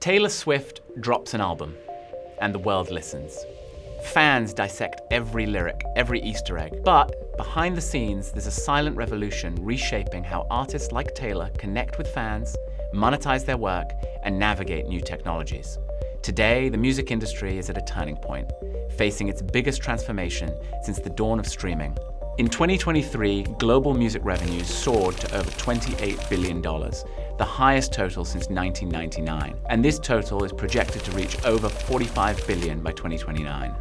Taylor Swift drops an album, and the world listens. Fans dissect every lyric, every Easter egg. But behind the scenes, there's a silent revolution reshaping how artists like Taylor connect with fans, monetize their work, and navigate new technologies. Today, the music industry is at a turning point, facing its biggest transformation since the dawn of streaming. In 2023, global music revenues soared to over $28 billion, the highest total since 1999. And this total is projected to reach over $45 billion by 2029.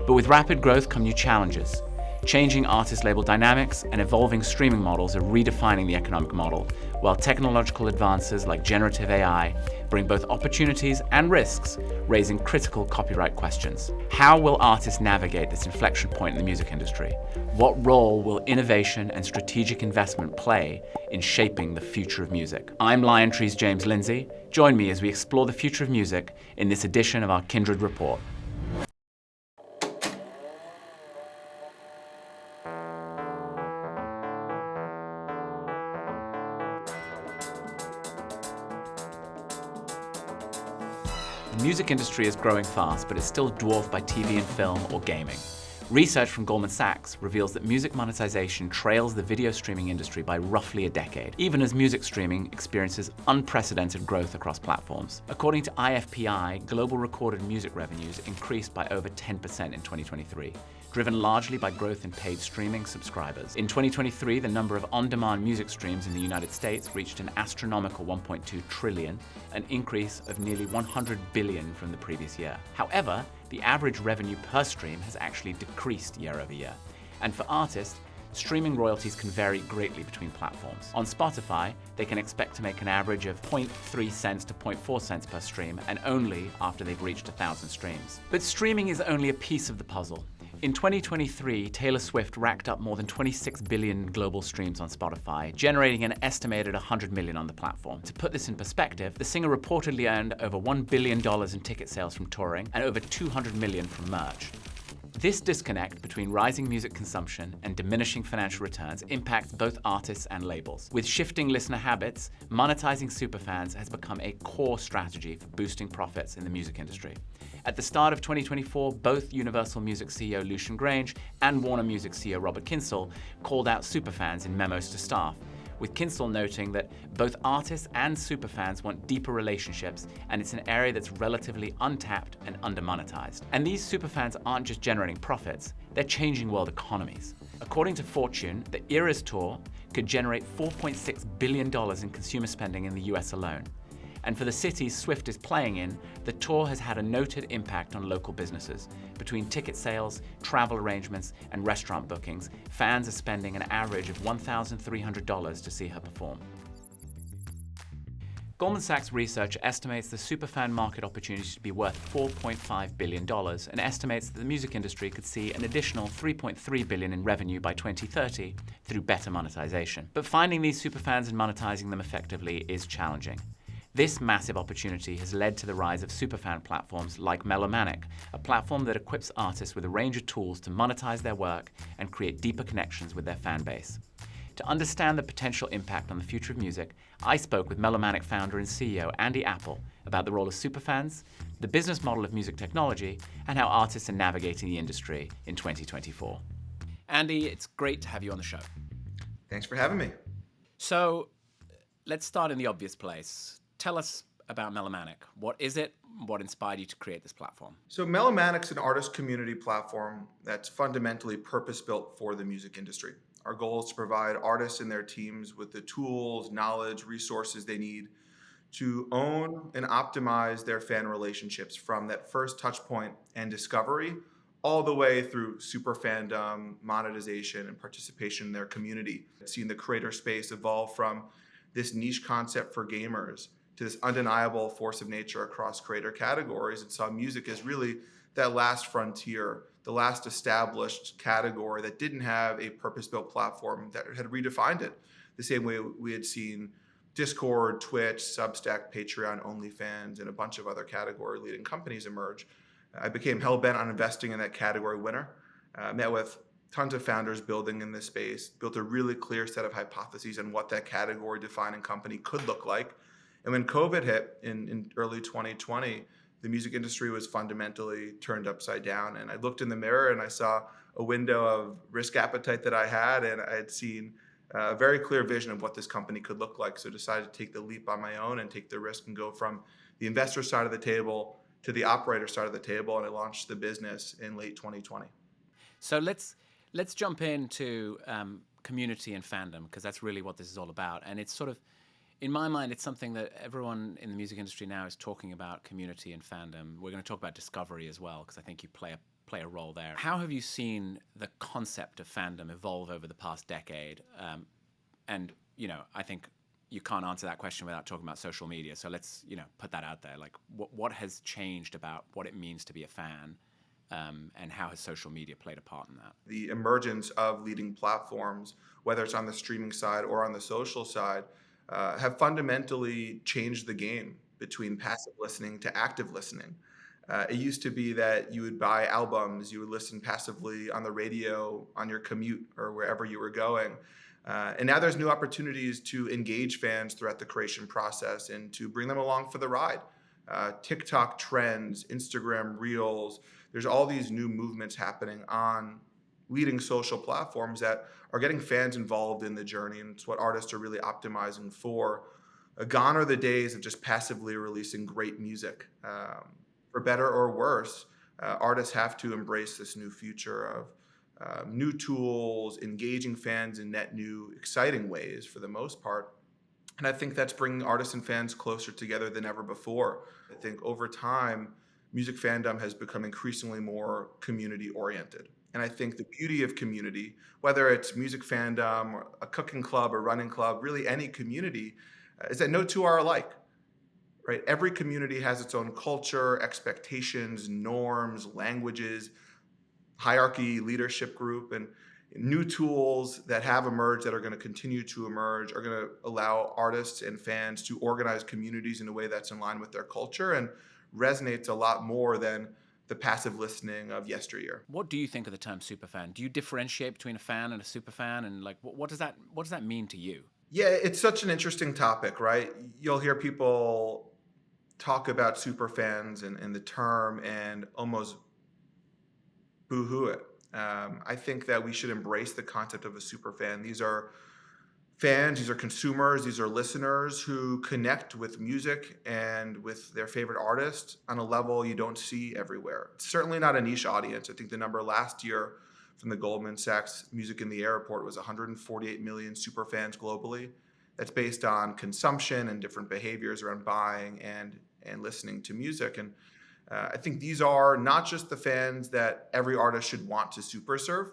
But with rapid growth come new challenges. Changing artist label dynamics and evolving streaming models are redefining the economic model, while technological advances like generative AI bring both opportunities and risks, raising critical copyright questions. How will artists navigate this inflection point in the music industry? What role will innovation and strategic investment play in shaping the future of music? I'm LionTree's James Lindsay. Join me as we explore the future of music in this edition of our Kindred Report. The music industry is growing fast, but it's still dwarfed by TV and film or gaming. Research from Goldman Sachs reveals that music monetization trails the video streaming industry by roughly a decade, even as music streaming experiences unprecedented growth across platforms. According to IFPI, global recorded music revenues increased by over 10% in 2023, driven largely by growth in paid streaming subscribers. In 2023, the number of on-demand music streams in the United States reached an astronomical 1.2 trillion, an increase of nearly 100 billion from the previous year. However, the average revenue per stream has actually decreased year over year. And for artists, streaming royalties can vary greatly between platforms. On Spotify, they can expect to make an average of 0.3 cents to 0.4 cents per stream, and only after they've reached 1,000 streams. But streaming is only a piece of the puzzle. In 2023, Taylor Swift racked up more than 26 billion global streams on Spotify, generating an estimated 100 million on the platform. To put this in perspective, the singer reportedly earned over $1 billion in ticket sales from touring and over 200 million from merch. This disconnect between rising music consumption and diminishing financial returns impacts both artists and labels. With shifting listener habits, monetizing superfans has become a core strategy for boosting profits in the music industry. At the start of 2024, both Universal Music CEO Lucian Grange and Warner Music CEO Robert Kyncl called out superfans in memos to staff, with Kyncl noting that both artists and superfans want deeper relationships, and it's an area that's relatively untapped and under-monetized. And these superfans aren't just generating profits, they're changing world economies. According to Fortune, the Eras Tour could generate $4.6 billion in consumer spending in the US alone. And for the cities Swift is playing in, the tour has had a noted impact on local businesses. Between ticket sales, travel arrangements, and restaurant bookings, fans are spending an average of $1,300 to see her perform. Goldman Sachs research estimates the superfan market opportunity to be worth $4.5 billion and estimates that the music industry could see an additional $3.3 billion in revenue by 2030 through better monetization. But finding these superfans and monetizing them effectively is challenging. This massive opportunity has led to the rise of superfan platforms like Mellomanic, a platform that equips artists with a range of tools to monetize their work and create deeper connections with their fan base. To understand the potential impact on the future of music, I spoke with Mellomanic founder and CEO Andy Apple about the role of superfans, the business model of music technology, and how artists are navigating the industry in 2024. Andy, it's great to have you on the show. Thanks for having me. So, let's start in the obvious place. Tell us about Mellomanic. What is it? What inspired you to create this platform? So Mellomanic's an artist community platform that's fundamentally purpose-built for the music industry. Our goal is to provide artists and their teams with the tools, knowledge, resources they need to own and optimize their fan relationships from that first touch point and discovery all the way through super fandom, monetization, and participation in their community. Seeing the creator space evolve from this niche concept for gamers to this undeniable force of nature across creator categories, and saw music as really that last frontier, the last established category that didn't have a purpose-built platform that had redefined it, the same way we had seen Discord, Twitch, Substack, Patreon, OnlyFans, and a bunch of other category-leading companies emerge. I became hell-bent on investing in that category winner, met with tons of founders building in this space, built a really clear set of hypotheses on what that category-defining company could look like, And when COVID hit in early 2020, the music industry was fundamentally turned upside down. And I looked in the mirror and I saw a window of risk appetite that I had, and I had seen a very clear vision of what this company could look like. So I decided to take the leap on my own and take the risk and go from the investor side of the table to the operator side of the table. And I launched the business in late 2020. So let's jump into community and fandom, because that's really what this is all about. And it's sort of, in my mind, it's something that everyone in the music industry now is talking about: community and fandom. We're going to talk about discovery as well, because I think you play a role there. How have you seen the concept of fandom evolve over the past decade? And I think you can't answer that question without talking about social media. So let's put that out there. Like, what has changed about what it means to be a fan? And how has social media played a part in that? The emergence of leading platforms, whether it's on the streaming side or on the social side, have fundamentally changed the game between passive listening to active listening. It used to be that you would buy albums, you would listen passively on the radio, on your commute, or wherever you were going. And now there's new opportunities to engage fans throughout the creation process and to bring them along for the ride. TikTok trends, Instagram Reels, there's all these new movements happening on leading social platforms that are getting fans involved in the journey, and it's what artists are really optimizing for. Gone are the days of just passively releasing great music. For better or worse, artists have to embrace this new future of new tools, engaging fans in net new, exciting ways for the most part. And I think that's bringing artists and fans closer together than ever before. I think over time, music fandom has become increasingly more community oriented. And I think the beauty of community, whether it's music fandom, or a cooking club, or running club, really any community, is that no two are alike, right? Every community has its own culture, expectations, norms, languages, hierarchy, leadership group, and new tools that have emerged that are going to continue to emerge are going to allow artists and fans to organize communities in a way that's in line with their culture and resonates a lot more than the passive listening of yesteryear. What do you think of the term superfan? Do you differentiate between a fan and a superfan? And like, what does that mean to you? Yeah, it's such an interesting topic, right? You'll hear people talk about superfans and the term and almost boo-hoo it. I think that we should embrace the concept of a superfan. These are fans, these are consumers, these are listeners who connect with music and with their favorite artist on a level you don't see everywhere. It's certainly not a niche audience. I think the number last year from the Goldman Sachs Music in the Air report was 148 million superfans globally. That's based on consumption and different behaviors around buying and listening to music. And I think these are not just the fans that every artist should want to super serve.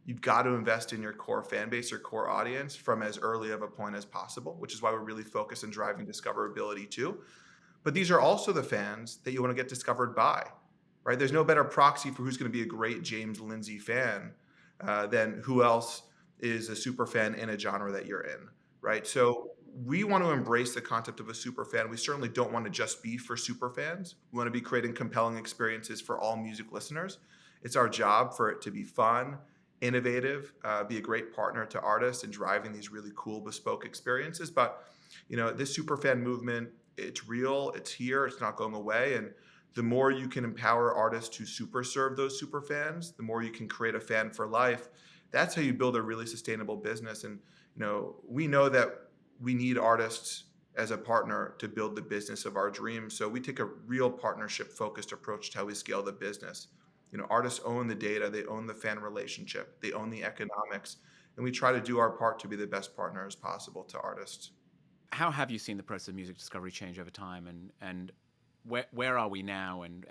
You've got to invest in your core fan base, your core audience from as early of a point as possible, which is why we're really focused on driving discoverability too. But these are also the fans that you want to get discovered by, right? There's no better proxy for who's going to be a great James Lindsay fan than who else is a super fan in a genre that you're in, right? So we want to embrace the concept of a super fan. We certainly don't want to just be for super fans. We want to be creating compelling experiences for all music listeners. It's our job for it to be fun, innovative, be a great partner to artists in driving these really cool bespoke experiences. But this superfan movement, it's real, it's here, it's not going away. And the more you can empower artists to super serve those super fans, the more you can create a fan for life. That's how you build a really sustainable business. And we know that we need artists as a partner to build the business of our dreams. So we take a real partnership focused approach to how we scale the business. Artists own the data, they own the fan relationship, they own the economics, and we try to do our part to be the best partner as possible to artists. How have you seen the process of music discovery change over time, and where are we now, and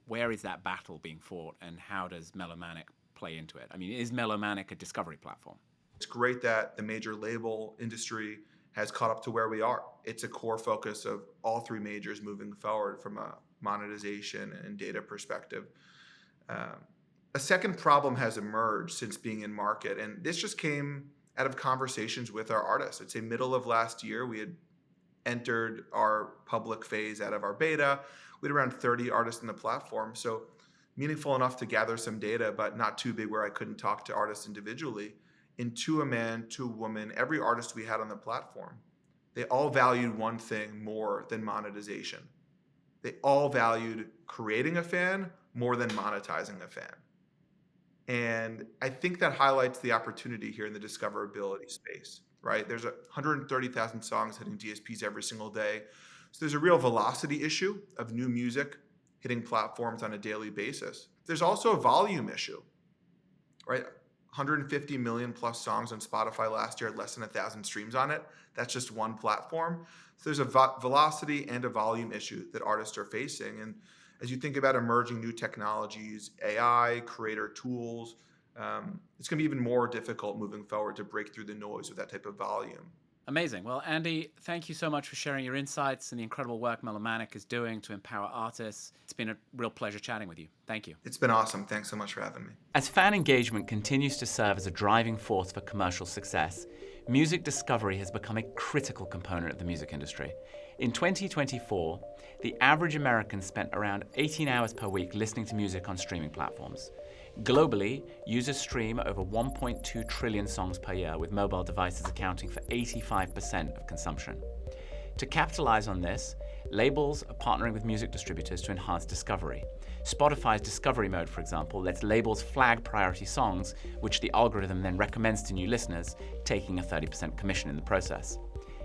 where is that battle being fought, and how does Mellomanic play into it? I mean, is Mellomanic a discovery platform? It's great that the major label industry has caught up to where we are. It's a core focus of all three majors moving forward from a monetization and data perspective. A second problem has emerged since being in market, and this just came out of conversations with our artists. I'd say middle of last year, we had entered our public phase out of our beta. We had around 30 artists in the platform, so meaningful enough to gather some data, but not too big where I couldn't talk to artists individually. And to a man, to a woman, every artist we had on the platform they all valued one thing more than monetization. They all valued creating a fan more than monetizing a fan. And I think that highlights the opportunity here in the discoverability space, right? There's 130,000 songs hitting DSPs every single day. So there's a real velocity issue of new music hitting platforms on a daily basis. There's also a volume issue, right? 150 million plus songs on Spotify last year, less than 1,000 streams on it. That's just one platform. So there's a velocity and a volume issue that artists are facing. And as you think about emerging new technologies, AI, creator tools, it's going to be even more difficult moving forward to break through the noise with that type of volume. Amazing. Well, Andy, thank you so much for sharing your insights and the incredible work Mellomanic is doing to empower artists. It's been a real pleasure chatting with you. Thank you. It's been awesome. Thanks so much for having me. As fan engagement continues to serve as a driving force for commercial success, music discovery has become a critical component of the music industry. In 2024, the average American spent around 18 hours per week listening to music on streaming platforms. Globally, users stream over 1.2 trillion songs per year, with mobile devices accounting for 85% of consumption. To capitalize on this, labels are partnering with music distributors to enhance discovery. Spotify's Discovery Mode, for example, lets labels flag priority songs, which the algorithm then recommends to new listeners, taking a 30% commission in the process.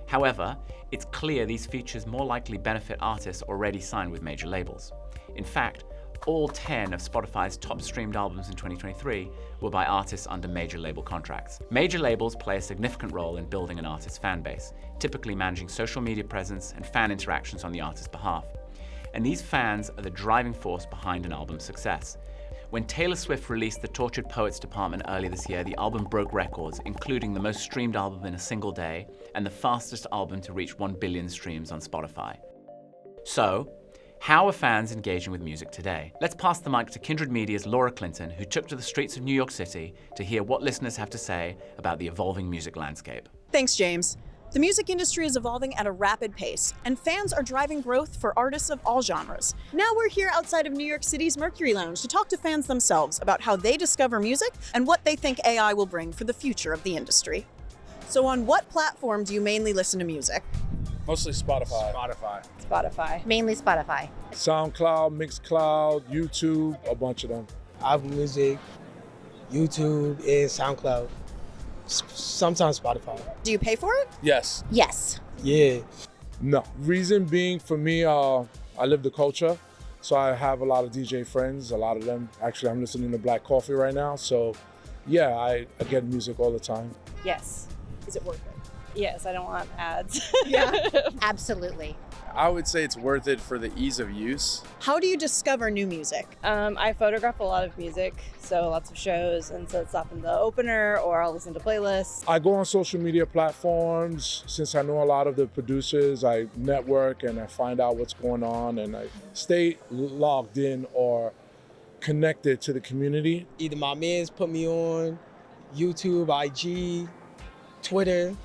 However, it's clear these features more likely benefit artists already signed with major labels. In fact, all 10 of Spotify's top streamed albums in 2023 were by artists under major label contracts. Major labels play a significant role in building an artist's fan base, typically managing social media presence and fan interactions on the artist's behalf. And these fans are the driving force behind an album's success. When Taylor Swift released the Tortured Poets Department earlier this year, the album broke records, including the most streamed album in a single day and the fastest album to reach 1 billion streams on Spotify. So, how are fans engaging with music today? Let's pass the mic to Kindred Media's Laura Clinton, who took to the streets of New York City to hear what listeners have to say about the evolving music landscape. Thanks, James. The music industry is evolving at a rapid pace, and fans are driving growth for artists of all genres. Now we're here outside of New York City's Mercury Lounge to talk to fans themselves about how they discover music and what they think AI will bring for the future of the industry. So on what platform do you mainly listen to music? Mostly Spotify. Spotify. Mainly Spotify. SoundCloud, Mixcloud, YouTube, a bunch of them. Apple Music, YouTube, and SoundCloud. Sometimes Spotify. Do you pay for it? Yes. Yes. Yeah. No. Reason being for me, I live the culture. So I have a lot of DJ friends, a lot of them. Actually, I'm listening to Black Coffee right now. So yeah, I get music all the time. Yes. Is it worth it? Yes, I don't want ads. Yeah. Absolutely. I would say it's worth it for the ease of use. How do you discover new music? I photograph a lot of music, so lots of shows, and so it's often the opener, or I'll listen to playlists. I go on social media platforms. Since I know a lot of the producers, I network and I find out what's going on, and I stay logged in or connected to the community. Either my mans put me on YouTube, IG, Twitter.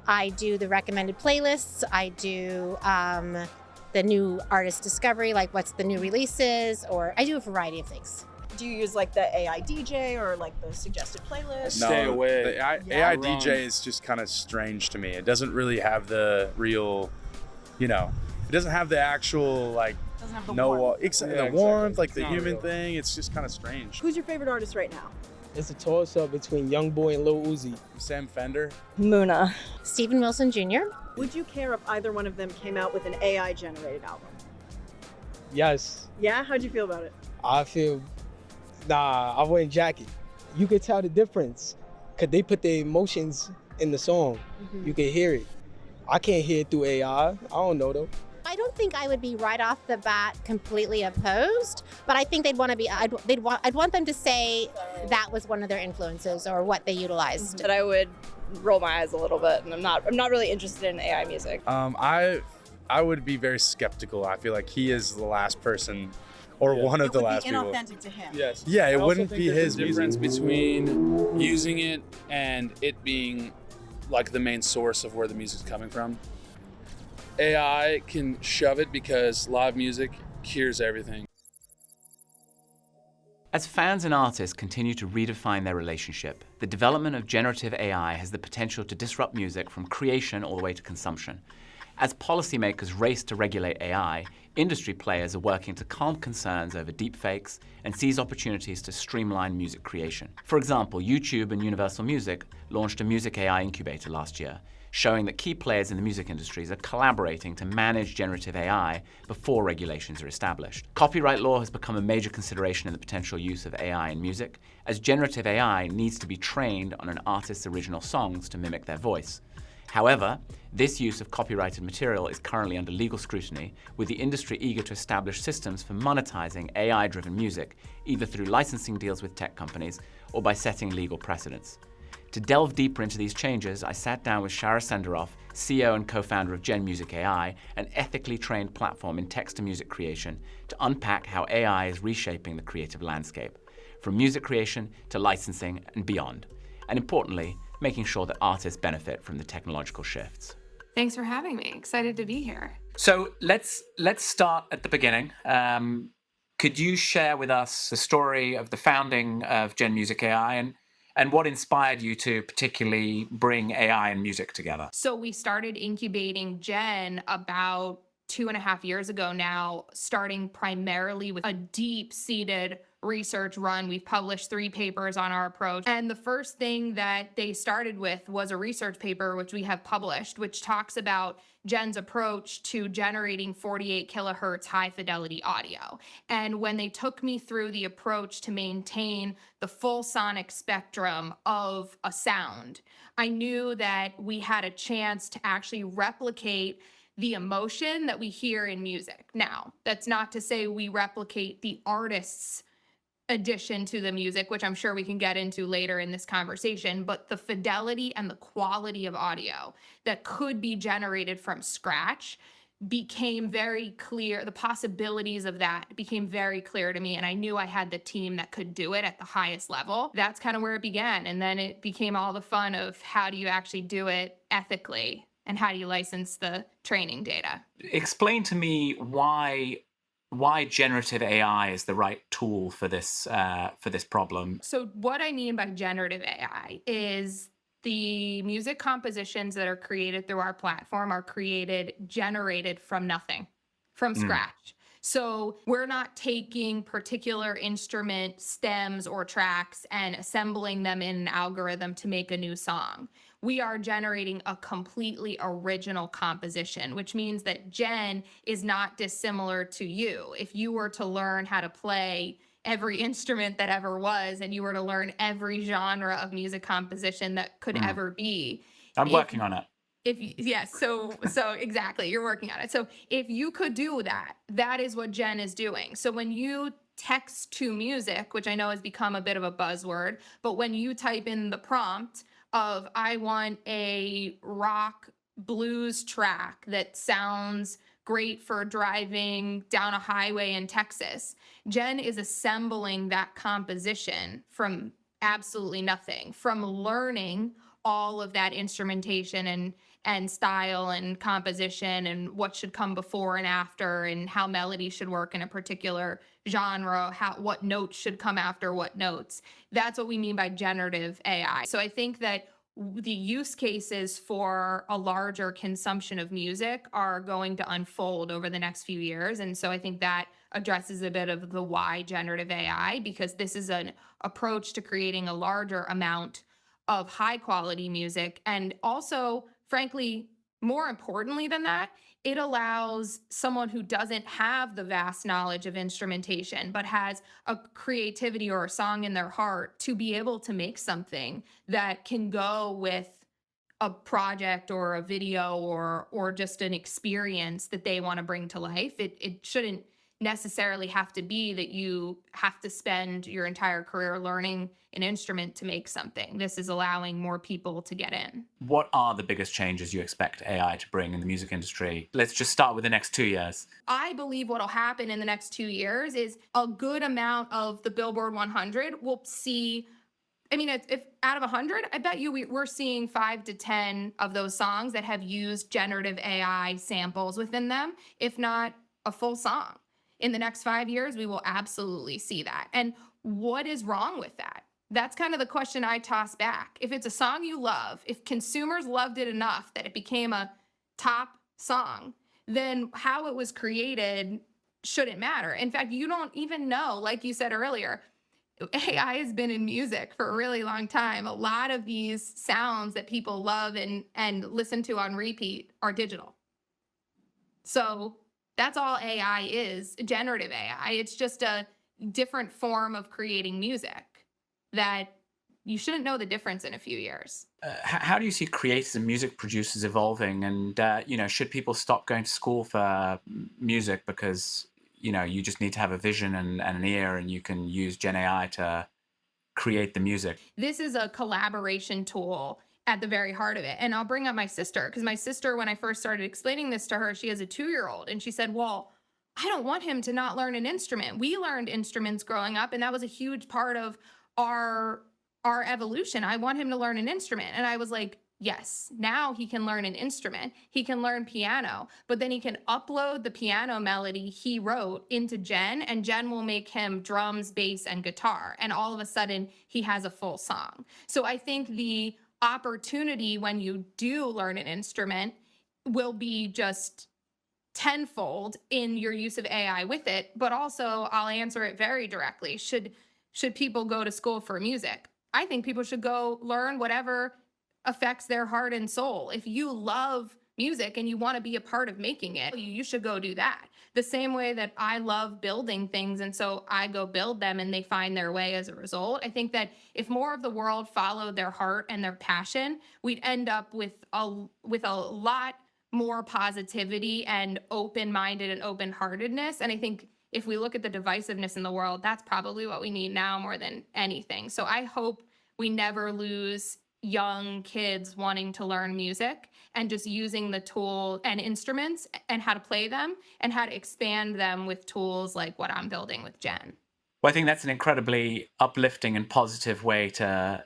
I do the recommended playlists. I do the new artist discovery, like what's the new releases, or I do a variety of things. Do you use like the AI DJ or like the suggested playlist? Stay away. The AI Wrong. DJ is just kind of strange to me. It doesn't really have the real, it doesn't have the actual Doesn't have the the warmth. warmth, like It's the not human real. thing. It's just kind of strange. Who's your favorite artist right now? It's a toss-up between Youngboy and Lil Uzi. Sam Fender. Muna. Stephen Wilson Jr. Would you care if either one of them came out with an AI generated album? Yes. Yeah? How'd you feel about it? I wouldn't jack it. You could tell the difference because they put the emotions in the song. Mm-hmm. You can hear it. I can't hear it through AI. I don't know though. I don't think I would be right off the bat completely opposed, but I think they'd want to be. I'd want them to say that was one of their influences or what they utilized. That I would roll my eyes a little bit, and I'm not really interested in AI music. I would be very skeptical. I feel like he is the last person, or one of the last people. Inauthentic to him. Yes. Yeah, I it also wouldn't think be there's his a difference music. Between using it and it being like the main source of where the music's coming from. AI can shove it because live music cures everything. As fans and artists continue to redefine their relationship, the development of generative AI has the potential to disrupt music from creation all the way to consumption. As policymakers race to regulate AI, industry players are working to calm concerns over deepfakes and seize opportunities to streamline music creation. For example, YouTube and Universal Music launched a music AI incubator last year, showing that key players in the music industries are collaborating to manage generative AI before regulations are established. Copyright law has become a major consideration in the potential use of AI in music, as generative AI needs to be trained on an artist's original songs to mimic their voice. However, this use of copyrighted material is currently under legal scrutiny, with the industry eager to establish systems for monetizing AI-driven music, either through licensing deals with tech companies or by setting legal precedents. To delve deeper into these changes, I sat down with Shara Senderoff, CEO and co-founder of Gen Music AI, an ethically trained platform in text-to-music creation, to unpack how AI is reshaping the creative landscape, from music creation to licensing and beyond, and importantly, making sure that artists benefit from the technological shifts. Thanks for having me. Excited to be here. So let's start at the beginning. Could you share with us the story of the founding of Gen Music AI and what inspired you to particularly bring AI and music together? So we started incubating Gen about 2.5 years ago now, starting primarily with a deep-seated research run. We've published 3 papers on our approach. And the first thing that they started with was a research paper, which we have published, which talks about Gen's approach to generating 48 kilohertz high fidelity audio. And when they took me through the approach to maintain the full sonic spectrum of a sound, I knew that we had a chance to actually replicate the emotion that we hear in music. Now, that's not to say we replicate the artist's addition to the music, which I'm sure we can get into later in this conversation, but the fidelity and the quality of audio that could be generated from scratch became very clear. The possibilities of that became very clear to me, and I knew I had the team that could do it at the highest level. That's kind of where it began, and then it became all the fun of how do you actually do it ethically and how do you license the training data. Explain to me why generative AI is the right tool for this problem. So what I mean by generative AI is the music compositions that are created through our platform are generated from nothing, from scratch. So we're not taking particular instrument stems or tracks and assembling them in an algorithm to make a new song. We are generating a completely original composition, which means that Gen is not dissimilar to you. If you were to learn how to play every instrument that ever was, and you were to learn every genre of music composition that could ever be. I'm working on it. So exactly, you're working on it. So if you could do that, that is what Gen is doing. So when you text to music, which I know has become a bit of a buzzword, but when you type in the prompt of, I want a rock blues track that sounds great for driving down a highway in Texas, Gen is assembling that composition from absolutely nothing, from learning all of that instrumentation and style and composition and what should come before and after and how melody should work in a particular genre, what notes should come after what notes. That's what we mean by generative AI. So I think that the use cases for a larger consumption of music are going to unfold over the next few years. And so I think that addresses a bit of the why generative AI, because this is an approach to creating a larger amount of high quality music. And also, frankly, more importantly than that, it allows someone who doesn't have the vast knowledge of instrumentation, but has a creativity or a song in their heart, to be able to make something that can go with a project or a video or just an experience that they want to bring to life. It shouldn't necessarily have to be that you have to spend your entire career learning an instrument to make something. This is allowing more people to get in. What are the biggest changes you expect AI to bring in the music industry? Let's just start with the next 2 years. I believe what will happen in the next 2 years is a good amount of the Billboard 100 will see, if out of 100, I bet you we're seeing 5 to 10 of those songs that have used generative AI samples within them, if not a full song. in the next 5 years, we will absolutely see that. And what is wrong with that? That's kind of the question I toss back. If it's a song you love, if consumers loved it enough that it became a top song, then how it was created shouldn't matter. In fact, you don't even know, like you said earlier, AI has been in music for a really long time. A lot of these sounds that people love and listen to on repeat are digital. So that's all AI is, generative AI. It's just a different form of creating music that you shouldn't know the difference in a few years. How do you see creators and music producers evolving? And, should people stop going to school for music because, you just need to have a vision and an ear and you can use Gen AI to create the music? This is a collaboration tool at the very heart of it. And I'll bring up my sister, because my sister, when I first started explaining this to her, she has a 2-year-old, and she said, well, I don't want him to not learn an instrument. We learned instruments growing up, and that was a huge part of our evolution. I want him to learn an instrument. And I was like, yes, now he can learn an instrument. He can learn piano, but then he can upload the piano melody he wrote into Gen, and Gen will make him drums, bass, and guitar. And all of a sudden he has a full song. So I think the opportunity when you do learn an instrument will be just tenfold in your use of AI with it. But also, I'll answer it very directly. Should people go to school for music? I think people should go learn whatever affects their heart and soul. If you love music and you want to be a part of making it, you should go do that. The same way that I love building things, and so I go build them and they find their way as a result. I think that if more of the world followed their heart and their passion, we'd end up with a lot more positivity and open-minded and open-heartedness. And I think if we look at the divisiveness in the world, that's probably what we need now more than anything. So I hope we never lose young kids wanting to learn music and just using the tool and instruments and how to play them and how to expand them with tools like what I'm building with Gen. Well, I think that's an incredibly uplifting and positive way to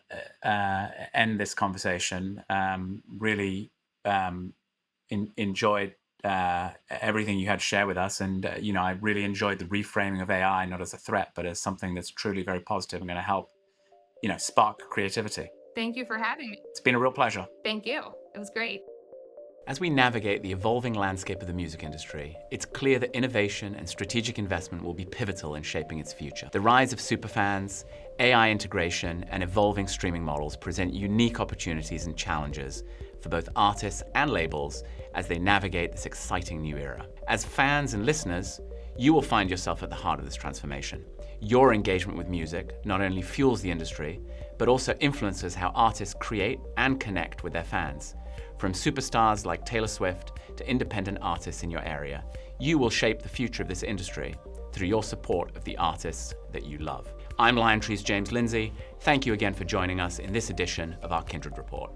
end this conversation. Really enjoyed everything you had to share with us. And, I really enjoyed the reframing of AI, not as a threat, but as something that's truly very positive and going to help, spark creativity. Thank you for having me. It's been a real pleasure. Thank you. It was great. As we navigate the evolving landscape of the music industry, it's clear that innovation and strategic investment will be pivotal in shaping its future. The rise of superfans, AI integration, and evolving streaming models present unique opportunities and challenges for both artists and labels as they navigate this exciting new era. As fans and listeners, you will find yourself at the heart of this transformation. Your engagement with music not only fuels the industry, but also influences how artists create and connect with their fans. From superstars like Taylor Swift to independent artists in your area, you will shape the future of this industry through your support of the artists that you love. I'm LionTree's James Lindsay. Thank you again for joining us in this edition of our Kindred Report.